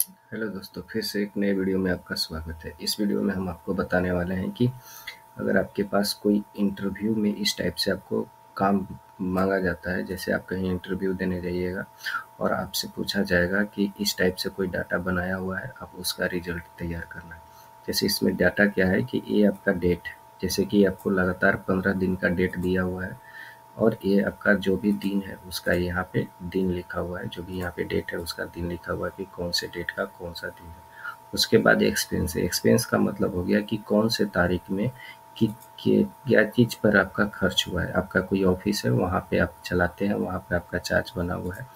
Hello दोस्तों, फिर से एक नए वीडियो में आपका स्वागत है। इस वीडियो में हम आपको बताने वाले हैं कि अगर आपके पास कोई इंटरव्यू में इस टाइप से आपको काम मांगा जाता है, जैसे आप कहीं इंटरव्यू देने जाइएगा और आपसे पूछा जाएगा कि इस टाइप से कोई डाटा बनाया हुआ है, आप उसका रिजल्ट तैयार करना है। जैसे इसमें डाटा क्या है कि ये आपका डेट है, जैसे कि आपको लगातार 15 दिन का डेट दिया हुआ है और ये आपका जो भी दिन है उसका यहाँ पे दिन लिखा हुआ है, जो भी यहाँ पे डेट है उसका दिन लिखा हुआ है कि कौन से डेट का कौन सा दिन है। उसके बाद एक्सपेंस है। एक्सपेंस का मतलब हो गया कि कौन से तारीख में कि क्या चीज़ पर आपका खर्च हुआ है। आपका कोई ऑफिस है, वहाँ पे आप चलाते हैं, वहाँ पे आपका चार्ज बना हुआ है,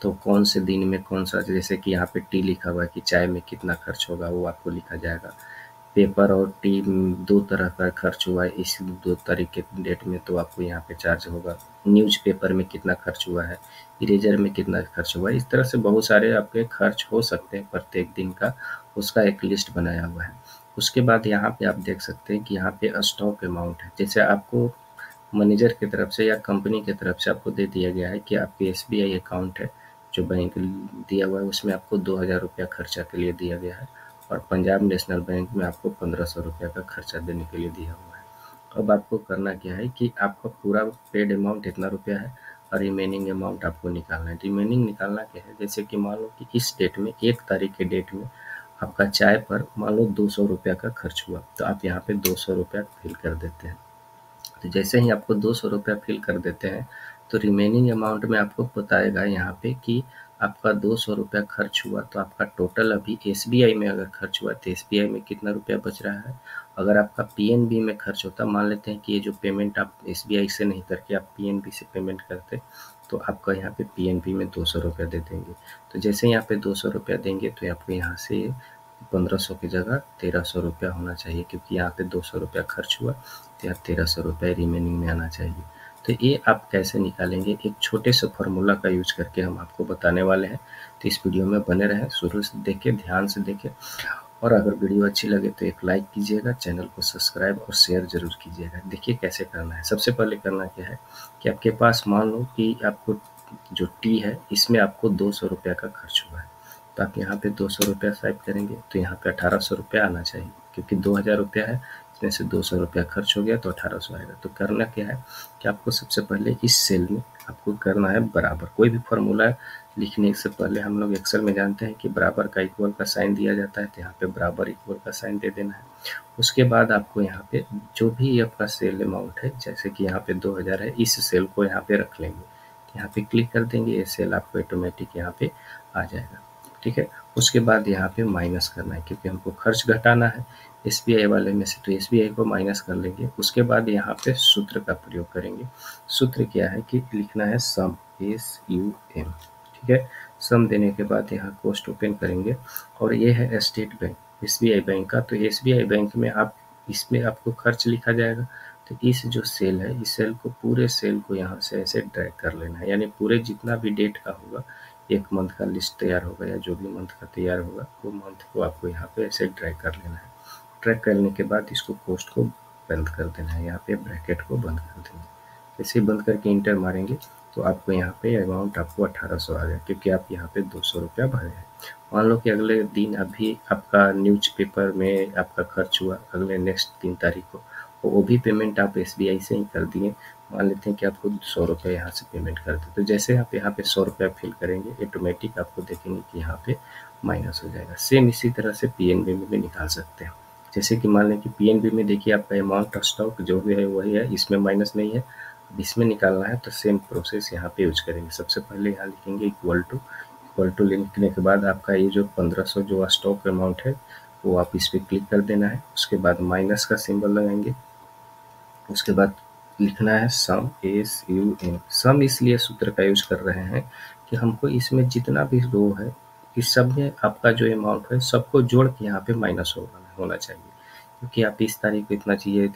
तो कौन से दिन में कौन सा, जैसे कि यहाँ पे टी लिखा हुआ है कि चाय में कितना खर्च होगा वो आपको लिखा जाएगा। पेपर और टी दो तरह का खर्च हुआ है इस 2 तारीख के डेट में, तो आपको यहाँ पे चार्ज होगा। न्यूज़पेपर में कितना खर्च हुआ है, इरेज़र में कितना खर्च हुआ है, इस तरह से बहुत सारे आपके खर्च हो सकते हैं प्रत्येक दिन का, उसका एक लिस्ट बनाया हुआ है। उसके बाद यहाँ पे आप देख सकते हैं कि यहाँ पे स्टॉक अमाउंट है। जैसे आपको मैनेजर की तरफ से या कंपनी की तरफ से आपको दे दिया गया है कि आपके एसबीआई अकाउंट है, जो बैंक दिया हुआ है, उसमें आपको 2000 रुपया खर्चा के लिए दिया गया है और पंजाब नेशनल बैंक में आपको 1500 रुपया का खर्चा देने के लिए दिया हुआ है। अब आपको करना क्या है कि आपका पूरा पेड अमाउंट इतना रुपया है और रिमेनिंग अमाउंट आपको निकालना है। रिमेनिंग निकालना क्या है, जैसे कि मान लो कि इस डेट में 1 तारीख के डेट में आपका चाय पर मान लो 200 रुपया का खर्च हुआ, तो आप यहाँ पे 200 रुपया फिल कर देते हैं। तो जैसे ही आपको 200 रुपया फिल कर देते हैं, तो रिमेनिंग अमाउंट में आपको बताएगा यहाँ पे कि आपका 200 रुपया खर्च हुआ, तो आपका टोटल अभी एसबीआई में अगर खर्च हुआ तो एसबीआई में कितना रुपया बच रहा है। अगर आपका पीएनबी में खर्च होता, मान लेते हैं कि ये जो पेमेंट आप एसबीआई से नहीं करके आप पीएनबी से पेमेंट करते, तो आपका यहाँ पे पीएनबी में 200 रुपया दे देंगे। तो जैसे यहाँ पे 200 रुपया देंगे तो आपको यहाँ से 1500 की जगह 1300 रुपया होना चाहिए, क्योंकि यहाँ पे 200 रुपया खर्च हुआ, तो यहाँ 1300 रुपये रिमेनिंग में आना चाहिए। तो ये आप कैसे निकालेंगे, एक छोटे से फार्मूला का यूज करके हम आपको बताने वाले हैं। तो इस वीडियो में बने रहें, शुरू से देखें, ध्यान से देखें, और अगर वीडियो अच्छी लगे तो एक लाइक कीजिएगा, चैनल को सब्सक्राइब और शेयर ज़रूर कीजिएगा। देखिए कैसे करना है। सबसे पहले करना क्या है कि आपके पास मान लो कि आपको जो टी है इसमें आपको 200 रुपया का खर्च हुआ है, तो आप यहाँ पे 200 रुपया स्वाइप करेंगे तो यहाँ पे 1800 रुपया आना चाहिए, क्योंकि 2000 रुपया है, इसमें से 200 रुपया खर्च हो गया तो 1800 आएगा। तो करना क्या है कि आपको सबसे पहले इस सेल में आपको करना है बराबर। कोई भी फॉर्मूला लिखने से पहले हम लोग एक्सेल में जानते हैं कि बराबर का इक्वल का साइन दिया जाता है, तो यहाँ पे बराबर इक्वल का साइन दे देना है। उसके बाद आपको यहाँ पे जो भी आपका सेल अमाउंट है, जैसे कि यहाँ पे 2000 है, इस सेल को यहाँ पे रख लेंगे। यहाँ पे क्लिक कर देंगे, ये सेल आपको ऑटोमेटिक यहाँ पे आ जाएगा। ठीक है। उसके बाद यहाँ पे माइनस करना है, क्योंकि हमको खर्च घटाना है एसबीआई वाले में से, तो एसबीआई को माइनस कर लेंगे। उसके बाद यहाँ पे सूत्र का प्रयोग करेंगे। सूत्र क्या है कि लिखना है सम, SUM। ठीक है। सम देने के बाद यहाँ कोस्ट ओपन करेंगे और ये है स्टेट बैंक एसबीआई बैंक का। तो एसबीआई बैंक में आप इसमें आपको खर्च लिखा जाएगा। तो इस जो सेल है, इस सेल को पूरे सेल को यहाँ से ऐसे ड्रैग कर लेना है, यानी पूरे जितना भी डेट का होगा, एक मंथ का लिस्ट तैयार होगा या जो भी मंथ का तैयार होगा, वो मंथ को आपको यहाँ पे ऐसे ड्रैग कर लेना है। ड्रैग करने के बाद इसको कोस्ट को बंद कर देना है, यहाँ पे ब्रैकेट को बंद कर देना है। जैसे बंद करके इंटर मारेंगे तो आपको यहाँ पे अमाउंट आपको 1800 आ गया, क्योंकि आप यहाँ पे 200 रुपया भरे हैं। मान लो कि अगले दिन अभी आपका न्यूज़पेपर में आपका खर्च हुआ, अगले नेक्स्ट 3 तारीख को, वो भी पेमेंट आप एसबीआई से ही कर दिए। मान लेते हैं कि आपको 100 रुपये यहाँ से पेमेंट कर दें, तो जैसे आप यहाँ पे 100 रुपया फिल करेंगे, ऑटोमेटिक आपको देखेंगे कि यहाँ पे माइनस हो जाएगा। सेम इसी तरह से पीएनबी में भी निकाल सकते हैं। जैसे कि मान लें कि पीएनबी में देखिए आपका अमाउंट ऑफ स्टॉक जो भी है वही है, इसमें माइनस नहीं है। अब इसमें निकालना है तो सेम प्रोसेस यहाँ पे यूज करेंगे। सबसे पहले यहाँ लिखेंगे इक्वल टू लिखने के बाद आपका ये जो 1500 जो स्टॉक अमाउंट है वो आप इस पर क्लिक कर देना है। उसके बाद माइनस का सिंबल लगाएंगे। उसके बाद लिखना है सम, SUM। सम इसलिए सूत्र का यूज कर रहे हैं कि हमको इसमें जितना भी रो है, इस सब में आपका जो अमाउंट है सबको जोड़ के यहाँ पे माइनस होना चाहिए, क्योंकि आप इस तारीख को इतना चाहिए,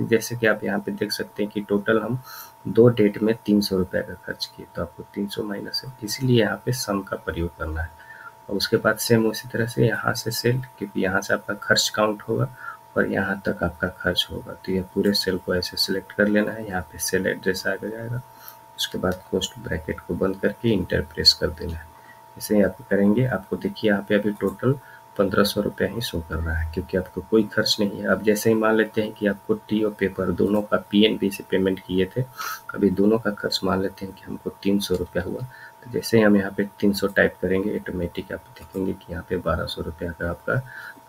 जैसे कि आप यहाँ पे देख सकते हैं कि टोटल हम 2 डेट में 300 रुपये का खर्च किए, तो आपको 300 माइनस है, इसलिए यहाँ पे सम का प्रयोग करना है। और उसके बाद सेम उसी तरह से यहाँ से सेल, क्योंकि यहाँ से आपका खर्च काउंट होगा और यहाँ तक आपका खर्च होगा, तो ये पूरे सेल को ऐसे सिलेक्ट कर लेना है। यहाँ पे सेल एड्रेस आ जाएगा। उसके बाद कोस्ट ब्रैकेट को बंद करके इंटर प्रेस कर देना है। जैसे ही आप करेंगे आपको देखिए यहाँ पे अभी टोटल 1500 रुपया ही शो कर रहा है, क्योंकि आपको कोई खर्च नहीं है। अब जैसे ही मान लेते हैं कि आपको टी और पेपर दोनों का पीएनबी से पेमेंट किए थे, अभी दोनों का खर्च मान लेते हैं कि हमको 300 रुपया हुआ। तो जैसे ही हम यहाँ पे 300 टाइप करेंगे, ऑटोमेटिक आप देखेंगे कि यहाँ पे 1200 रुपया का आपका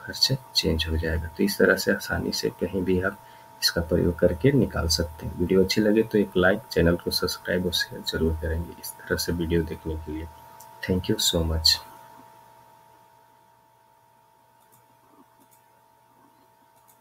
खर्च चेंज हो जाएगा। तो इस तरह से आसानी से कहीं भी आप इसका प्रयोग करके निकाल सकते हैं। वीडियो अच्छी लगे तो एक लाइक, चैनल को सब्सक्राइब और शेयर ज़रूर करेंगे इस तरह से वीडियो देखने के लिए। Thank you so much.